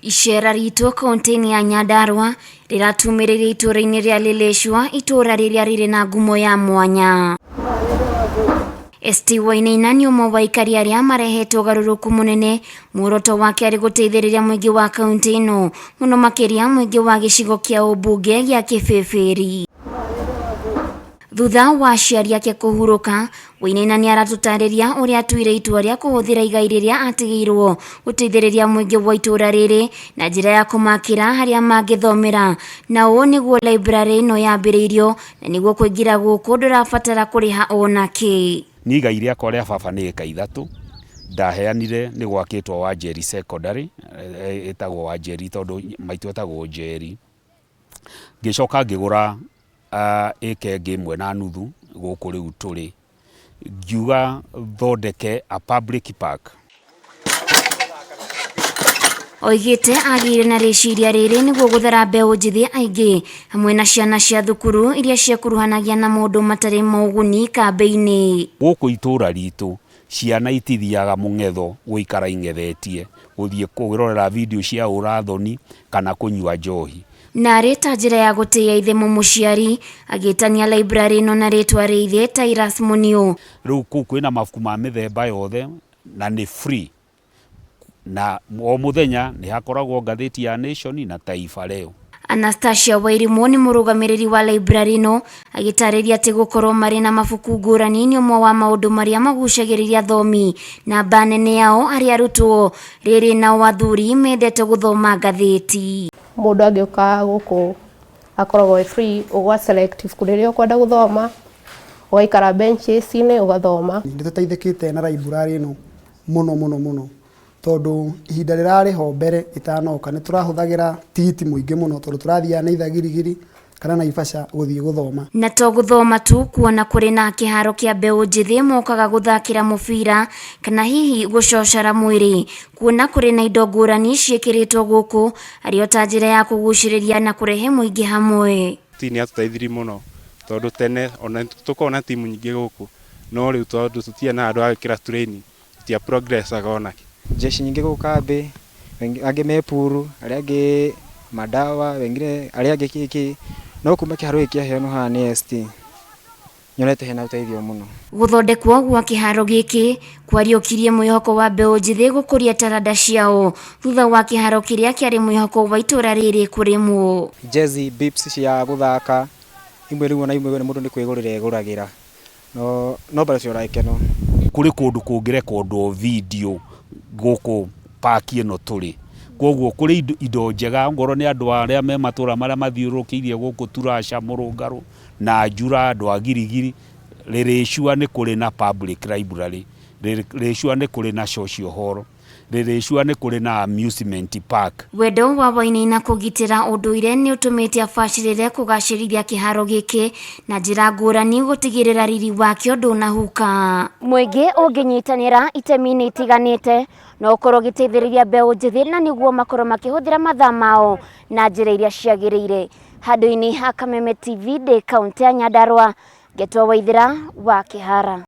Icera ritũ kaunti-inĩ ya Nyandarua riratumĩrĩria itũra-inĩ rĩa Lileshwa, itũra rĩrĩa rĩrĩ na ngumo ya mwanya. St Wainaina nĩ ũmwe wa aikari arĩa marehete ũgarũrũku mũnene. Muoroto wake arĩ gũteithĩrĩria mũingĩ wa kaunti ĩno, mũno makĩria mũingĩ wa gĩcigo kĩa ũmbunge gĩa Kĩbĩbĩri. Thutha wa aciari ake kũhurũka, Wainaina nĩ aratũtarĩria ũrĩa atuire itua rĩa kũhũthĩra igai rĩrĩa atigĩirwo gũteithĩrĩria mũingĩ wa itũra rĩrĩ na njĩra ya kũmakĩra harĩa mangĩthomera, na ũũ nĩguo library ĩno yambĩrĩirio, na nĩguo kũingĩra gũkũ ndũrabatara kũrĩha ona kĩ. Niĩ igai rĩakwa rĩa baba nĩ ĩka 3 ndaheanire nĩ gwakĩtwo Wanjeri secondary, ĩtagwo Wanjeri tondũ maitũ ĩtagwo Njeri. Ngĩcoka ngĩgũra ĩka ĩngĩ 1.5 gũkũ rĩu tũrĩ, ngiuga thondeke a public park. Oigĩte agĩire na rĩciria rĩrĩ nĩguo gũthara mbeũ njĩthĩ aingĩ hamwe na ciana cia thukuru iria ciekuruhanagia na maũndũ matarĩ ma ũguni kambĩ-inĩ. Gũkũ itũra ritũ ciana itithiaga mũng'etho gũikara ing'ethetie, gũthiĩ kwĩrorera video cia ũrathoni kana kũnyua njohi. Na arĩ ta njĩra ya gũtĩĩa ithe mũciari, agĩtania library ĩno na rĩtwa rĩa ithe Tyrus Mũniũ. Rĩu kũu kwĩna mabuku ma mĩthemba yothe na nĩ free, na o mũthenya nĩ hakoragwo ngathĩti ya Nation na Taifa Leo. Anastasia Wairimũ nĩ mũrũgamĩrĩri wa library ĩno, agĩtarĩria atĩ gũkorwo marĩ na mabuku ngũrani nĩ ũmwe wa maũndũ marĩa magucagĩrĩria athomi, na mba nene yao arĩ arutwo, rĩrĩ nao athuri mendete gũthoma ngathĩti. Mũndũ angĩũka gũkũ akoragwo free, ũgwa select ibuku rĩrĩa ũkwenda gũthoma, ũgaikara benches-inĩ ũgathoma. Nĩ tũteithĩkĩte na library ĩno mũno tondũ ihinda rĩrarĩ ho mbere ĩtanoka nĩ tũrahũthagĩra tigiti mũingĩ mũno tondũ tũrathiaga na Ithagirigiri kana Naivasha gũthiĩ gũthoma. Na to gũthoma tu, kuona kũrĩ na kĩharo kĩa mbeũ njĩthĩ mokaga gũthakĩra mũbira kana hihi gũcocera mwĩrĩ, kuona kũrĩ na indo ngũrani ciĩkĩrĩtwo gũkũ arĩ o ta njĩra ya kũgucĩrĩria na kũrehe mũingĩ hamwe. Nĩ atũteithirie mũno tondũ tene ona tũkoragwo na timu nyingĩ gũkũ, no rĩu tondũ tũtiarĩ na andũ a gwĩkĩra training tũtia progressaga ona kĩ. Jeshi nyingĩ gũkũ kambĩ, angĩ me puru, arĩa angĩ madawa, wengine arĩa angĩ kĩkĩ, no kuma kĩharo gĩkĩ kĩaheanwo haha nĩ ST, nyonete hena ũteithio mũno. Gũthondekwo gwa kĩharo gĩkĩ kwariũkirie mwĩhoko wa mbeũ njĩthĩ gũkũria taranda ciao thutha wa kĩharo kĩrĩa kĩarĩ mwĩhoko wa itũra rĩrĩ kũrĩmwo. Jezi bips cia gũthaka imwe rĩu na imwe mũndũ nĩ kwĩgũrĩra egũragĩra, no bado cio raikeno. Kũrĩ kũndũ kũngĩrekondwo video gũkũ park ĩno tũrĩ, koguo kũrĩ indo njega, ngoro nĩ andũ arĩa me matũra marĩa mathiũrũrũkĩirie gũkũ Turasha, Mũrũngarũ na Njura, andũ a Girigiri. Lileshwa nĩ kũrĩ na public library, Lileshwa nĩ kũrĩ na social hall, Lileshwa nĩ kũrĩ na amusement park. Wendo wa Wainaina kũgitĩra ũndũire nĩ ũtũmĩte abacĩrĩre kũgacĩrithia kĩharo gĩkĩ na njĩra ngũrani gũtigĩrĩra riri wakĩo ndũnahuka. Mũingĩ ũngĩnyitanĩra itemi-inĩ itiganĩte no ũkorwo gĩteithĩrĩria mbeũ njĩthĩ, na nĩguo makorwo makĩhũthĩra mathaa mao na njĩra iria ciagĩrĩire. Handũ-inĩ ha Kameme TV ndĩ kaunti ya Nyandarua, Ngetwo Waithĩra wa Kĩhara.